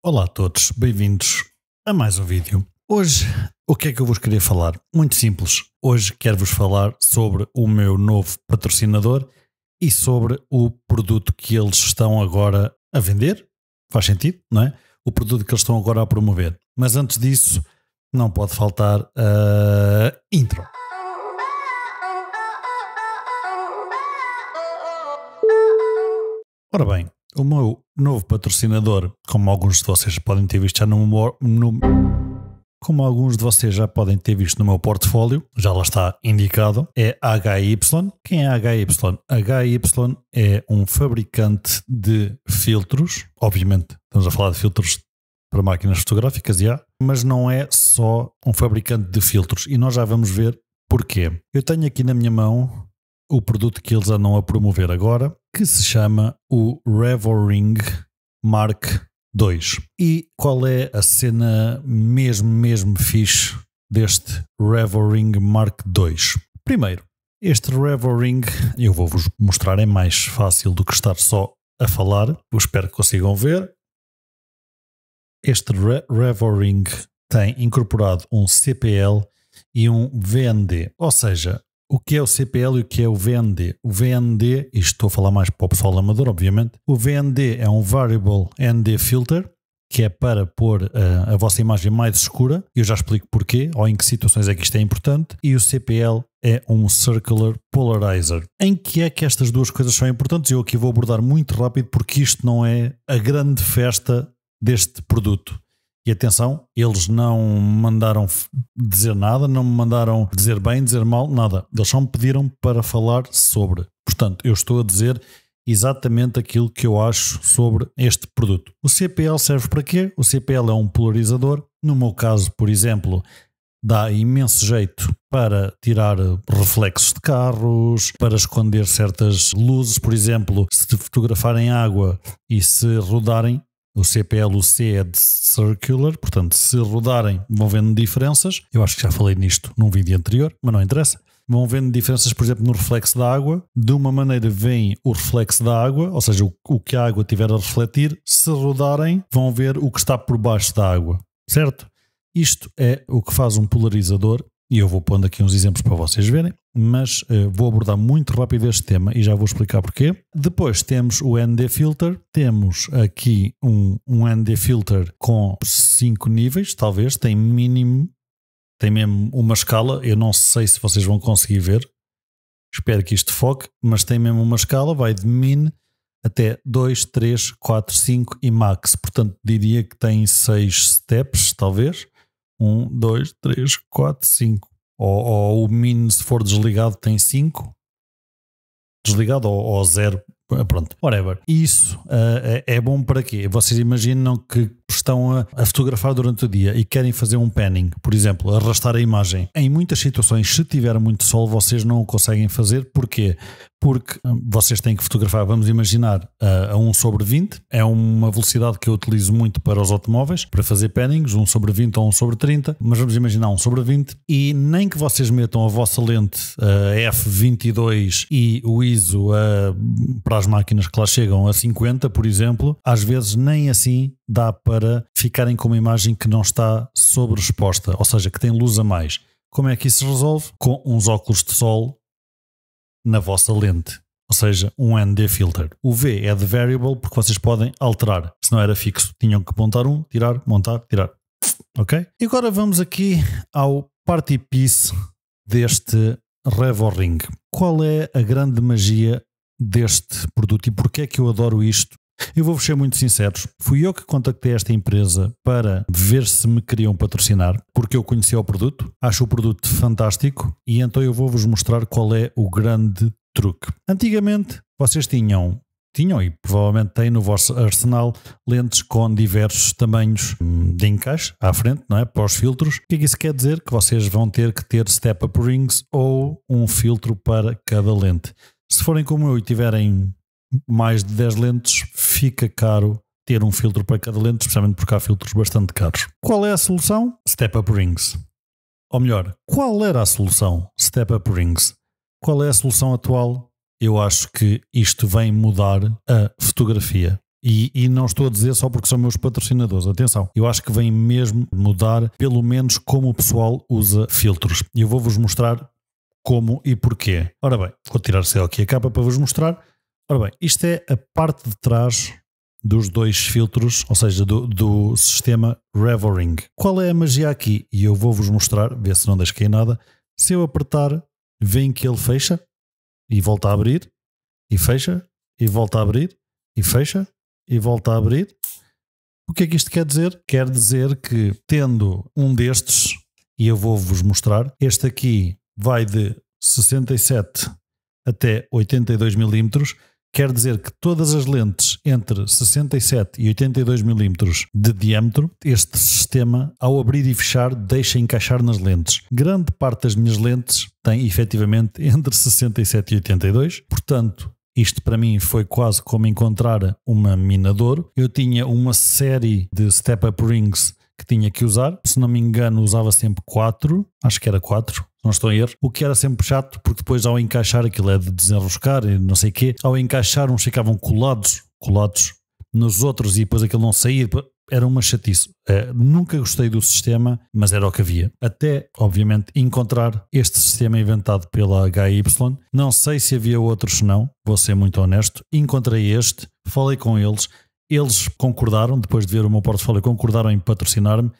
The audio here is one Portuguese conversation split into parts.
Olá a todos, bem-vindos a mais um vídeo. Hoje, o que é que eu vos queria falar? Muito simples. Hoje quero-vos falar sobre o meu novo patrocinador e sobre o produto que eles estão agora a vender. Faz sentido, não é? O produto que eles estão agora a promover. Mas antes disso, não pode faltar a intro. Ora bem, o meu novo patrocinador, como alguns de vocês podem ter visto já como alguns de vocês já podem ter visto no meu portfólio, já lá está indicado, é HY. Quem é HY? HY é um fabricante de filtros, obviamente estamos a falar de filtros para máquinas fotográficas, mas não é só um fabricante de filtros e nós já vamos ver porquê. Eu tenho aqui na minha mão o produto que eles andam a promover agora, que se chama o Revoring Mark II. E qual é a cena mesmo fixe deste Revoring Mark II? Primeiro, este Revoring, eu vou-vos mostrar, é mais fácil do que estar só a falar. Eu espero que consigam ver. Este Revoring tem incorporado um CPL e um VND, ou seja, o que é o CPL e o que é o VND? O VND, isto estou a falar mais para o pessoal amador, obviamente. O VND é um Variable ND Filter, que é para pôr a vossa imagem mais escura. Eu já explico porquê, ou em que situações é que isto é importante. E o CPL é um Circular Polarizer. Em que é que estas duas coisas são importantes? Eu aqui vou abordar muito rápido, porque isto não é a grande festa deste produto. E atenção, eles não me mandaram dizer nada, não me mandaram dizer bem, dizer mal, nada. Eles só me pediram para falar sobre. Portanto, eu estou a dizer exatamente aquilo que eu acho sobre este produto. O CPL serve para quê? O CPL é um polarizador. No meu caso, por exemplo, dá imenso jeito para tirar reflexos de carros, para esconder certas luzes. Por exemplo, se fotografarem água e se rodarem, o CPL, o C é de Circular, portanto, se rodarem vão vendo diferenças. Eu acho que já falei nisto num vídeo anterior, mas não interessa. Vão vendo diferenças, por exemplo, no reflexo da água. De uma maneira vem o reflexo da água, ou seja, o que a água tiver a refletir. Se rodarem, vão ver o que está por baixo da água, certo? Isto é o que faz um polarizador. E eu vou pondo aqui uns exemplos para vocês verem, mas vou abordar muito rápido este tema e já vou explicar porquê. Depois temos o ND Filter, temos aqui um ND Filter com 5 níveis, talvez, tem mínimo, tem mesmo uma escala, eu não sei se vocês vão conseguir ver, espero que isto foque, mas tem mesmo uma escala, vai de min até 2, 3, 4, 5 e max, portanto diria que tem 6 steps, talvez. 1, 2, 3, 4, 5. Ou o min, se for desligado, tem 5. Desligado ou 0. Pronto, whatever. Isso é bom para quê? Vocês imaginam que estão a fotografar durante o dia e querem fazer um panning, por exemplo, arrastar a imagem. Em muitas situações, se tiver muito sol, vocês não o conseguem fazer. Porquê? Porque vocês têm que fotografar, vamos imaginar, a 1/20. É uma velocidade que eu utilizo muito para os automóveis, para fazer pannings, 1/20 ou 1/30. Mas vamos imaginar 1/20 e nem que vocês metam a vossa lente f22 e o ISO para as máquinas que lá chegam a 50, por exemplo, às vezes nem assim dá para ficarem com uma imagem que não está sobreexposta, ou seja, que tem luz a mais. Como é que isso se resolve? Com uns óculos de sol na vossa lente, ou seja, um ND Filter. O V é de Variable porque vocês podem alterar, se não era fixo, tinham que montar um, tirar, montar, tirar. Ok? E agora vamos aqui ao party piece deste Revoring. Qual é a grande magia deste produto e porque é que eu adoro isto? Eu vou-vos ser muito sinceros, fui eu que contactei esta empresa para ver se me queriam patrocinar, porque eu conhecia o produto, acho o produto fantástico e então eu vou-vos mostrar qual é o grande truque. Antigamente vocês tinham e provavelmente têm no vosso arsenal lentes com diversos tamanhos de encaixe à frente, não é? Para os filtros. O que é que isso quer dizer? Que vocês vão ter que ter step-up rings ou um filtro para cada lente. Se forem como eu e tiverem mais de 10 lentes, fica caro ter um filtro para cada lente, especialmente porque há filtros bastante caros. Qual é a solução? Step-up rings. Ou melhor, qual era a solução? Step-up rings. Qual é a solução atual? Eu acho que isto vem mudar a fotografia. E não estou a dizer só porque são meus patrocinadores. Atenção, eu acho que vem mesmo mudar pelo menos como o pessoal usa filtros. E eu vou-vos mostrar como e porquê. Ora bem, vou tirar aqui a capa para vos mostrar. Ora bem, isto é a parte de trás dos dois filtros, ou seja, do sistema Revoring. Qual é a magia aqui? E eu vou-vos mostrar, ver se não deixo cair nada. Se eu apertar, veem que ele fecha e volta a abrir, e fecha, e volta a abrir, e fecha, e volta a abrir. O que é que isto quer dizer? Quer dizer que tendo um destes, e eu vou-vos mostrar, este aqui vai de 67 até 82 milímetros, quer dizer que todas as lentes entre 67 e 82 milímetros de diâmetro, este sistema, ao abrir e fechar, deixa encaixar nas lentes. Grande parte das minhas lentes tem efetivamente entre 67 e 82, portanto, isto para mim foi quase como encontrar uma mina de ouro. Eu tinha uma série de step-up rings que tinha que usar. Se não me engano, usava sempre 4. Acho que era 4, não estou a erro. O que era sempre chato, porque depois ao encaixar, aquilo é de desenroscar e não sei o quê, ao encaixar uns ficavam colados nos outros e depois aquilo não saía. Era uma chatice. Nunca gostei do sistema, mas era o que havia. Até, obviamente, encontrar este sistema inventado pela HY. Não sei se havia outros, não. Vou ser muito honesto. Encontrei este, falei com eles. Eles concordaram, depois de ver o meu portfólio, concordaram em patrocinar-me.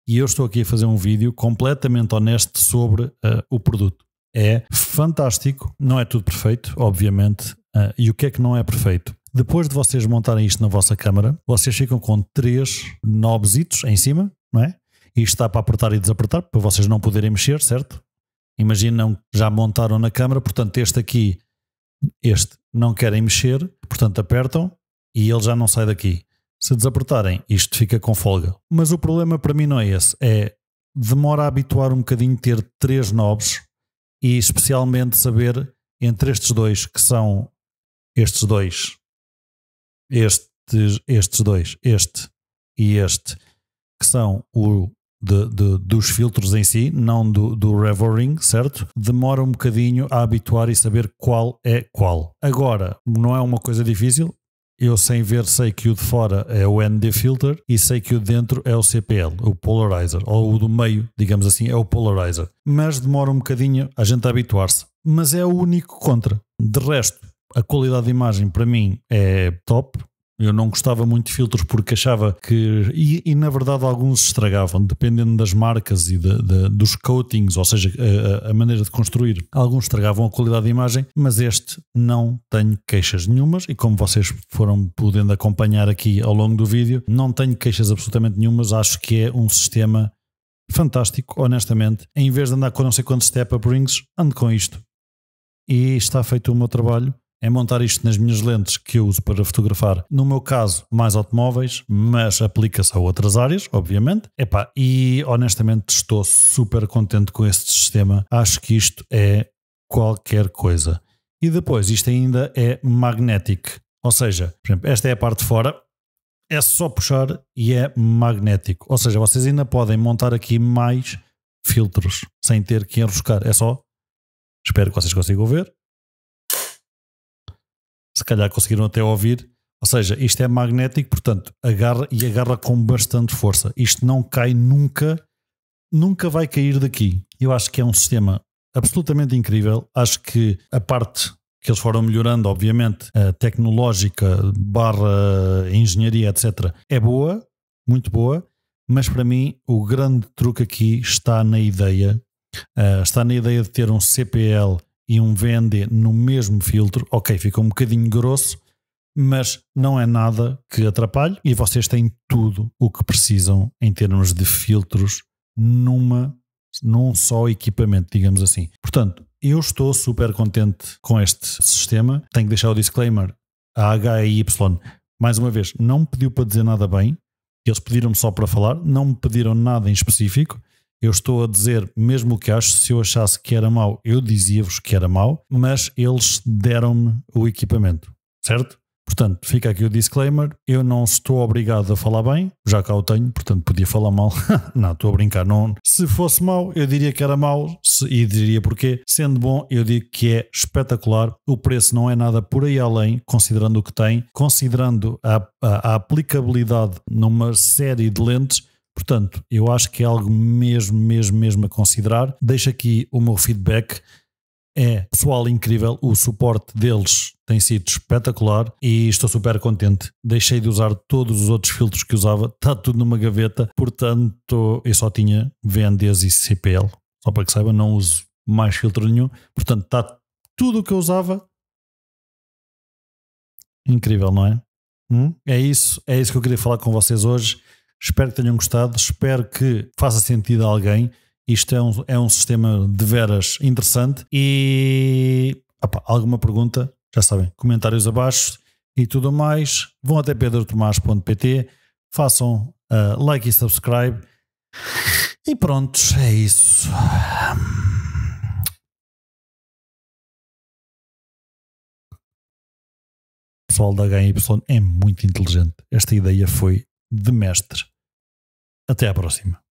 E eu estou aqui a fazer um vídeo completamente honesto sobre o produto. É fantástico. Não é tudo perfeito, obviamente. E o que é que não é perfeito? Depois de vocês montarem isto na vossa câmara, vocês ficam com 3 knobzitos em cima, não é? Isto está para apertar e desapertar, para vocês não poderem mexer, certo? Imaginam, já montaram na câmara, portanto este não querem mexer, portanto apertam e ele já não sai daqui. Se desapertarem, isto fica com folga. Mas o problema para mim não é esse, demora a habituar um bocadinho ter 3 knobs e especialmente saber entre estes dois, que são estes dois, este e este, que são dos filtros em si, não do Revoring, certo? Demora um bocadinho a habituar e saber qual é qual. Agora, não é uma coisa difícil. Eu sem ver sei que o de fora é o ND Filter e sei que o de dentro é o CPL, o Polarizer, ou o do meio, digamos assim, é o Polarizer. Mas demora um bocadinho a gente a habituar-se. Mas é o único contra. De resto, a qualidade de imagem para mim é top. Eu não gostava muito de filtros porque achava que... E na verdade alguns estragavam, dependendo das marcas e dos coatings, ou seja, a maneira de construir. Alguns estragavam a qualidade de imagem, mas este não tenho queixas nenhumas e como vocês foram podendo acompanhar aqui ao longo do vídeo, não tenho queixas absolutamente nenhumas. Acho que é um sistema fantástico, honestamente. Em vez de andar com não sei quantos step-up rings, ando com isto. E está feito o meu trabalho. É montar isto nas minhas lentes que eu uso para fotografar. No meu caso, mais automóveis, mas aplica-se a outras áreas, obviamente. E honestamente estou super contente com este sistema. Acho que isto é qualquer coisa. E depois, isto ainda é magnético. Ou seja, por exemplo, esta é a parte de fora. É só puxar e é magnético. Ou seja, vocês ainda podem montar aqui mais filtros sem ter que enroscar. É só. Espero que vocês consigam ver. Se calhar conseguiram até ouvir, ou seja, isto é magnético, portanto agarra com bastante força. Isto não cai nunca vai cair daqui. Eu acho que é um sistema absolutamente incrível. Acho que a parte que eles foram melhorando, obviamente, a tecnológica / engenharia, etc., é boa, muito boa, mas para mim o grande truque aqui está na ideia de ter um CPL e um VND no mesmo filtro. Ok, fica um bocadinho grosso, mas não é nada que atrapalhe e vocês têm tudo o que precisam em termos de filtros num só equipamento, digamos assim. Portanto, eu estou super contente com este sistema. Tenho que deixar o disclaimer. A HY, mais uma vez, não me pediu para dizer nada bem. Eles pediram-me só para falar, não me pediram nada em específico. Eu estou a dizer mesmo o que acho. Se eu achasse que era mau, eu dizia-vos que era mau, mas eles deram-me o equipamento, certo? Portanto, fica aqui o disclaimer. Eu não estou obrigado a falar bem, já cá o tenho, portanto podia falar mal. Não, estou a brincar. Não. Se fosse mau, eu diria que era mau e diria porquê. Sendo bom, eu digo que é espetacular. O preço não é nada por aí além, considerando o que tem, considerando a aplicabilidade numa série de lentes. Portanto, eu acho que é algo mesmo a considerar. Deixo aqui o meu feedback. É pessoal incrível, o suporte deles tem sido espetacular e estou super contente. Deixei de usar todos os outros filtros que usava, está tudo numa gaveta, portanto eu só tinha VNDs e CPL, só para que saiba, não uso mais filtro nenhum, portanto está tudo o que eu usava. Incrível, não é? É isso que eu queria falar com vocês hoje. Espero que tenham gostado, espero que faça sentido a alguém. Isto é um sistema de veras interessante e alguma pergunta, já sabem, comentários abaixo e tudo mais. Vão até pedrotomás.pt, façam like e subscribe e prontos, é isso. O pessoal da HY é muito inteligente. Esta ideia foi de mestre. Até à próxima.